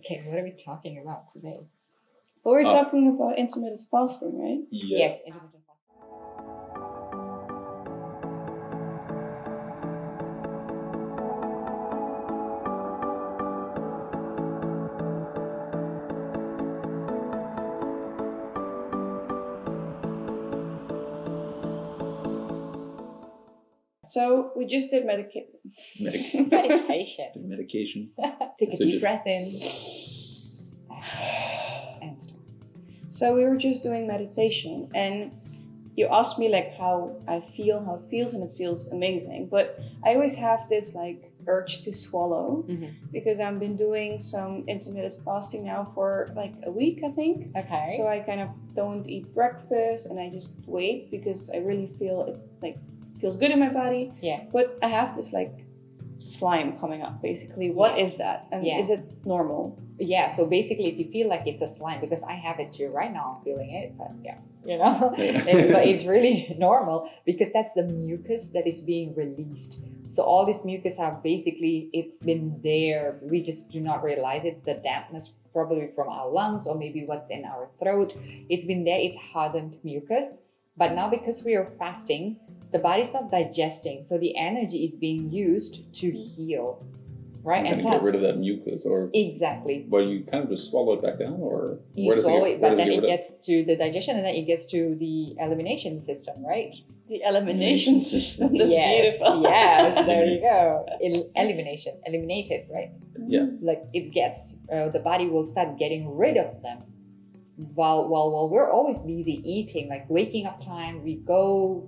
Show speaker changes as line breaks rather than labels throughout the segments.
Okay, what are we talking about today?
But we're talking about intermittent fasting, right?
Yes, intermittent fasting.
So we just did medication.
Medication.
Take a deep breath in. And start.
So we were just doing meditation, and you asked me like how I feel, how it feels, and it feels amazing. But I always have this like urge to swallow because I've been doing some intermittent fasting now for like a week, I think.
Okay.
So I kind of don't eat breakfast and I just wait because I really feel it like feels good in my body.
Yeah.
But I have this like slime coming up basically. What is that? And is it normal?
Yeah, so basically if you feel like it's a slime, because I have it too right now, I'm feeling it, but but it's really normal because that's the mucus that is being released. So all this mucus have basically, it's been there, we just do not realize it, the dampness probably from our lungs or maybe what's in our throat, it's been there, it's hardened mucus. But now because we are fasting, the body's not digesting, so the energy is being used to heal, right?
And get rid of that mucus, or
exactly.
Well, you kind of just swallow it back down, or
you swallow it, but then it gets to the digestion, and then it gets to the elimination system, right?
The elimination system. That's beautiful.
Yes, there you go. Eliminated, right?
Yeah.
Like it gets, the body will start getting rid of them. While we're always busy eating, like waking up time, we go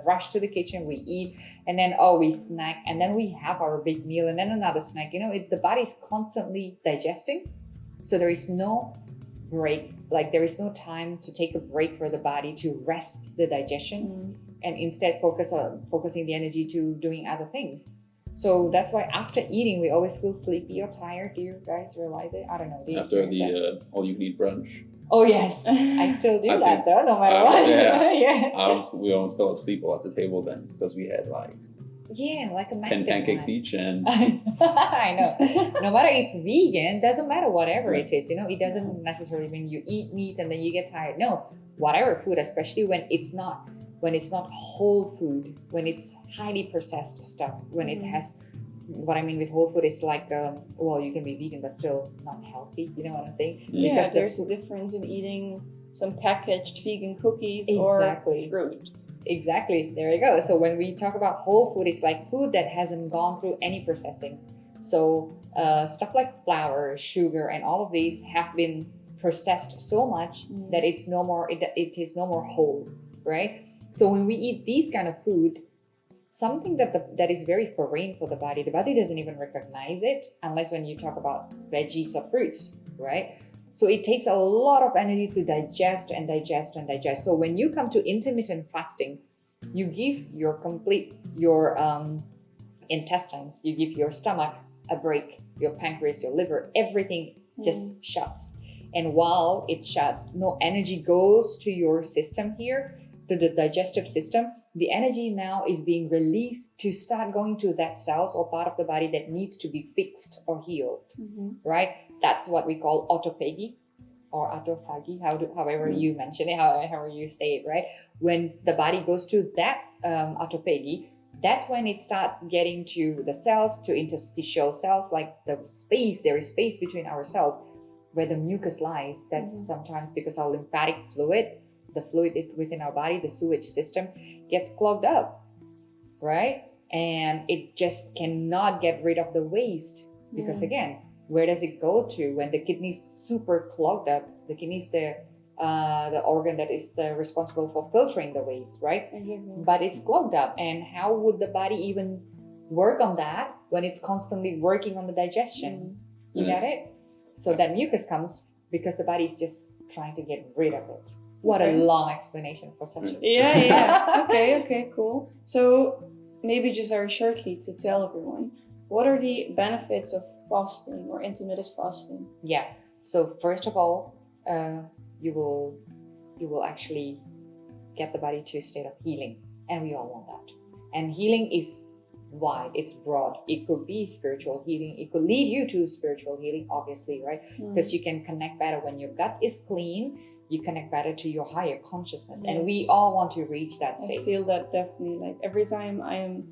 rush to the kitchen, we eat, and then we snack, and then we have our big meal, and then another snack. The body is constantly digesting, so there is no break. Like there is no time to take a break for the body to rest the digestion, and instead focusing the energy to doing other things. So that's why after eating, we always feel sleepy or tired. Do you guys realize it? I don't know.
After the all-you-can-eat brunch.
Oh yes, I still do that though, no matter what.
Yeah. We almost fell asleep at the table then because we had like
like a massive
10 pancakes each, and
I know. No matter it's vegan, doesn't matter whatever it is. It doesn't necessarily mean you eat meat and then you get tired. No, whatever food, especially when it's not whole food, when it's highly processed stuff, when it has. What I mean with whole food is like, you can be vegan but still not healthy. You know what I'm saying?
Yeah, because there's a difference in eating some packaged vegan cookies or fruit.
Exactly. There you go. So when we talk about whole food, it's like food that hasn't gone through any processing. So stuff like flour, sugar, and all of these have been processed so much that it's no more. It is no more whole, right? So when we eat these kind of food, something that is very foreign for the body doesn't even recognize it unless when you talk about veggies or fruits, right? So it takes a lot of energy to digest and digest and digest. So when you come to intermittent fasting, you give your intestines, you give your stomach a break, your pancreas, your liver, everything just shuts. And while it shuts, no energy goes to your system here, to the digestive system. The energy now is being released to start going to that cells or part of the body that needs to be fixed or healed, right? That's what we call autophagy or autophagy, however you mention it, however you say it, right? When the body goes to that autophagy, that's when it starts getting to the cells, to interstitial cells, like there is space between our cells where the mucus lies. That's sometimes because our lymphatic fluid, the fluid within our body, the sewage system, gets clogged up, right? And it just cannot get rid of the waste because again, where does it go to when the kidney's super clogged up? The kidney's the organ that is responsible for filtering the waste, right?
Exactly.
But it's clogged up, and how would the body even work on that when it's constantly working on the digestion? You get it? So that mucus comes because the body is just trying to get rid of it. What a long explanation for such a...
Yeah. Okay, cool. So maybe just very shortly to tell everyone, what are the benefits of fasting or intermittent fasting?
Yeah. So first of all, you will actually get the body to a state of healing, and we all want that. And healing is wide, it's broad. It could be spiritual healing. It could lead you to spiritual healing, obviously, right? Because you can connect better when your gut is clean. You connect better to your higher consciousness. And we all want to reach that state.
I feel that definitely. Like every time I am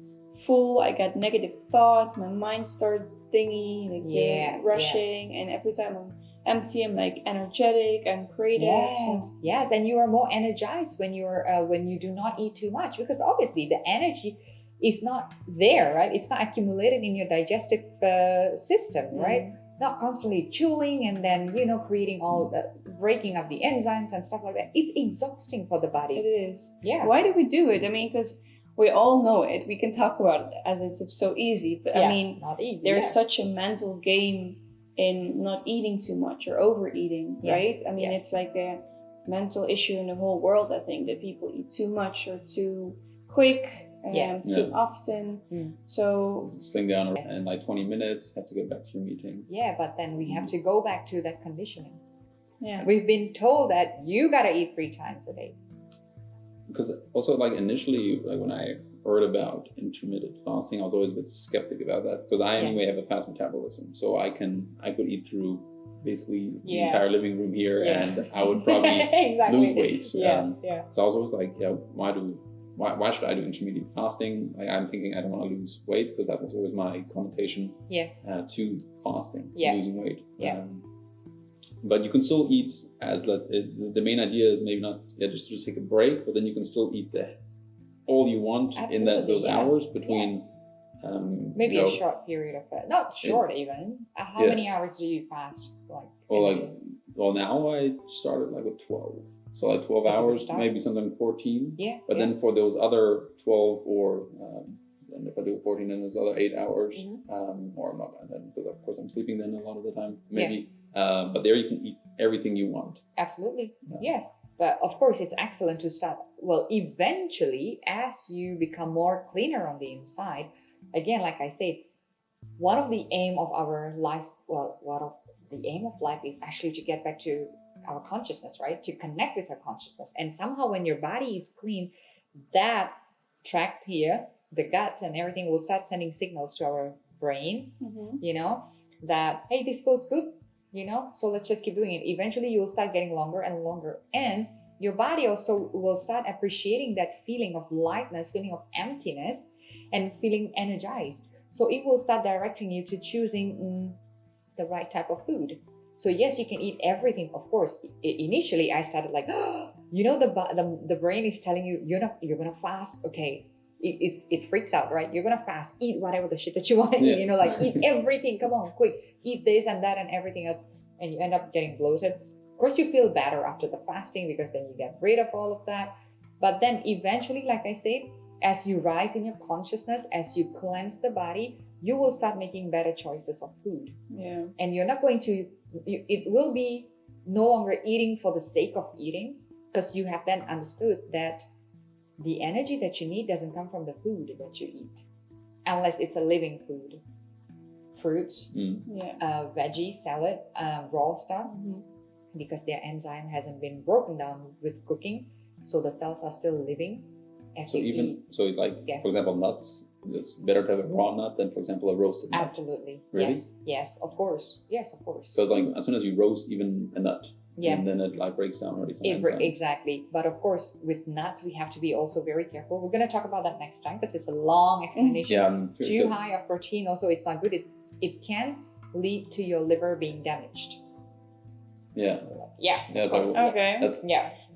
full, I get negative thoughts, my mind starts thingy, like rushing, and every time I'm empty, I'm like energetic and creative.
Yes, and you are more energized when you do not eat too much, because obviously the energy is not there, right? It's not accumulated in your digestive system, right? Not constantly chewing and then creating all the breaking up the enzymes and stuff like that. It's exhausting for the body.
It is.
Yeah.
Why do we do it? I mean, because we all know it. We can talk about it as it's so easy, but I mean,
not easy.
There's such a mental game in not eating too much or overeating, right? I mean, it's like a mental issue in the whole world. I think that people eat too much or too quick. Too often. So
sling down in like 20 minutes, have to get back to your meeting.
Yeah, but then we have to go back to that conditioning.
Yeah.
We've been told that you gotta eat 3 times a day.
Because also, like initially, like when I heard about intermittent fasting, I was always a bit skeptic about that, because I anyway have a fast metabolism, so I could eat through basically the entire living room here, and I would probably lose weight. So I was always like, why should I do intermittent fasting? Like, I'm thinking I don't want to lose weight, because that was always my connotation to fasting, losing weight. But you can still eat the main idea is maybe not just take a break, but then you can still eat all you want in those hours between.
Maybe a short period of it. Not short even. How many hours do you fast?
Well, now I started like with 12. So like 12 hours, maybe sometimes 14. But then for those other 12 and if I do 14, then those other 8 hours, or not, and then because of course I'm sleeping then a lot of the time, maybe. But there you can eat everything you want.
Absolutely, yes. But of course, it's excellent to start. Well, eventually, as you become more cleaner on the inside, again, like I said, one of the aim of our life, the aim of life is actually to get back to our consciousness, right? To connect with our consciousness. And somehow when your body is clean, that tract here, the gut and everything will start sending signals to our brain, that, hey, this feels good, so let's just keep doing it. Eventually you will start getting longer and longer. And your body also will start appreciating that feeling of lightness, feeling of emptiness, and feeling energized. So it will start directing you to choosing the right type of food. So yes, you can eat everything, of course. Initially, I started like, the brain is telling you, you're gonna fast. Okay, it freaks out, right? You're gonna fast, eat whatever the shit that you want, eat everything. Come on, quick, eat this and that and everything else, and you end up getting bloated. Of course, you feel better after the fasting because then you get rid of all of that. But then eventually, like I said, as you rise in your consciousness, as you cleanse the body, you will start making better choices of food.
Yeah.
And you're not going to. It will be no longer eating for the sake of eating, because you have then understood that the energy that you need doesn't come from the food that you eat, unless it's a living food. Fruits, veggie, salad, raw stuff, because their enzyme hasn't been broken down with cooking, so the cells are still living as you eat.
For example, nuts. It's better to have a raw nut than, for example, a roasted nut.
Absolutely.
Really?
Yes, of course. Yes, of course.
Because like as soon as you roast even a nut, and then it like breaks down already.
Exactly. But of course, with nuts, we have to be also very careful. We're going to talk about that next time, because it's a long explanation. Too high of protein also, it's not good. It can lead to your liver being damaged.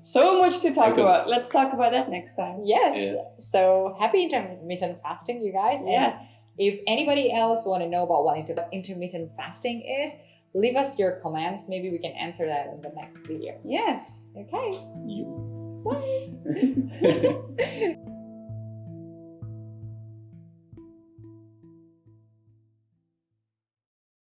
So much to talk about. Let's talk about that next time.
Yes. So happy intermittent fasting, you guys.
Yes.
And if anybody else want to know about what intermittent fasting is, leave us your comments. Maybe we can answer that in the next video.
Yes.
Okay.
You.
Bye.